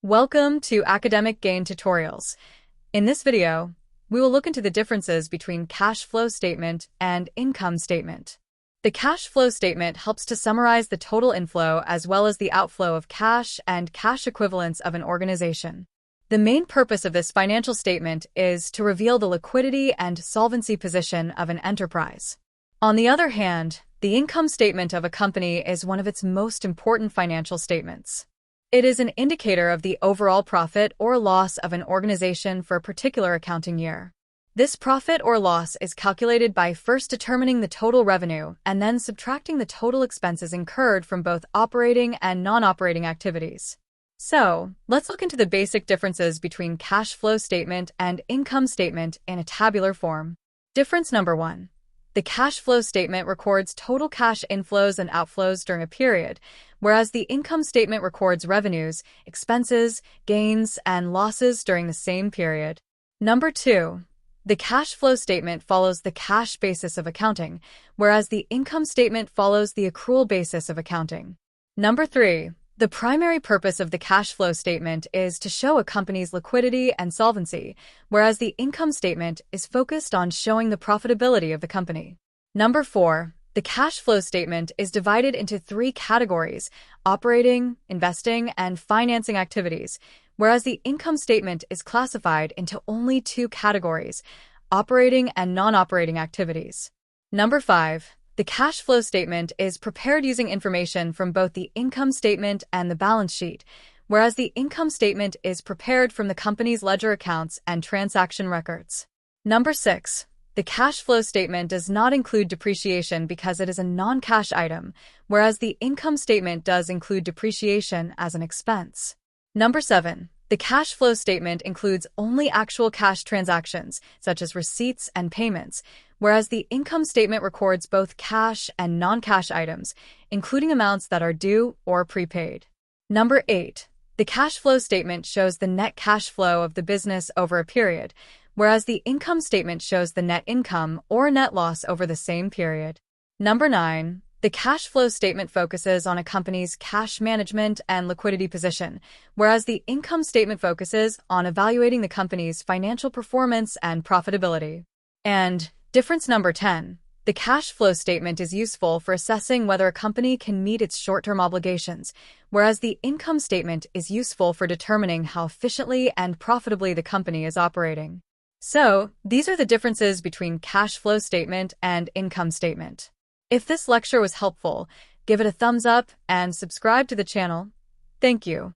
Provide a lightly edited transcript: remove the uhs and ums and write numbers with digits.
Welcome to Academic Gain Tutorials. In this video, we will look into the differences between cash flow statement and income statement. The cash flow statement helps to summarize the total inflow as well as the outflow of cash and cash equivalents of an organization. The main purpose of this financial statement is to reveal the liquidity and solvency position of an enterprise. On the other hand, the income statement of a company is one of its most important financial statements. It is an indicator of the overall profit or loss of an organization for a particular accounting year. This profit or loss is calculated by first determining the total revenue and then subtracting the total expenses incurred from both operating and non-operating activities. So, let's look into the basic differences between cash flow statement and income statement in a tabular form. Difference number 1. The cash flow statement records total cash inflows and outflows during a period, whereas the income statement records revenues, expenses, gains, and losses during the same period. Number 2. The cash flow statement follows the cash basis of accounting, whereas the income statement follows the accrual basis of accounting. Number 3. The primary purpose of the cash flow statement is to show a company's liquidity and solvency, whereas the income statement is focused on showing the profitability of the company. Number 4. The cash flow statement is divided into 3 categories: operating, investing, and financing activities, whereas the income statement is classified into only 2 categories: operating and non-operating activities. Number 5. The cash flow statement is prepared using information from both the income statement and the balance sheet, whereas the income statement is prepared from the company's ledger accounts and transaction records. Number 6. The cash flow statement does not include depreciation because it is a non-cash item, whereas the income statement does include depreciation as an expense. Number 7. The cash flow statement includes only actual cash transactions, such as receipts and payments, whereas the income statement records both cash and non-cash items, including amounts that are due or prepaid. Number 8. The cash flow statement shows the net cash flow of the business over a period, whereas the income statement shows the net income or net loss over the same period. Number 9. The cash flow statement focuses on a company's cash management and liquidity position, whereas the income statement focuses on evaluating the company's financial performance and profitability. And difference number 10. The cash flow statement is useful for assessing whether a company can meet its short-term obligations, whereas the income statement is useful for determining how efficiently and profitably the company is operating. So, these are the differences between cash flow statement and income statement. If this lecture was helpful, give it a thumbs up and subscribe to the channel. Thank you.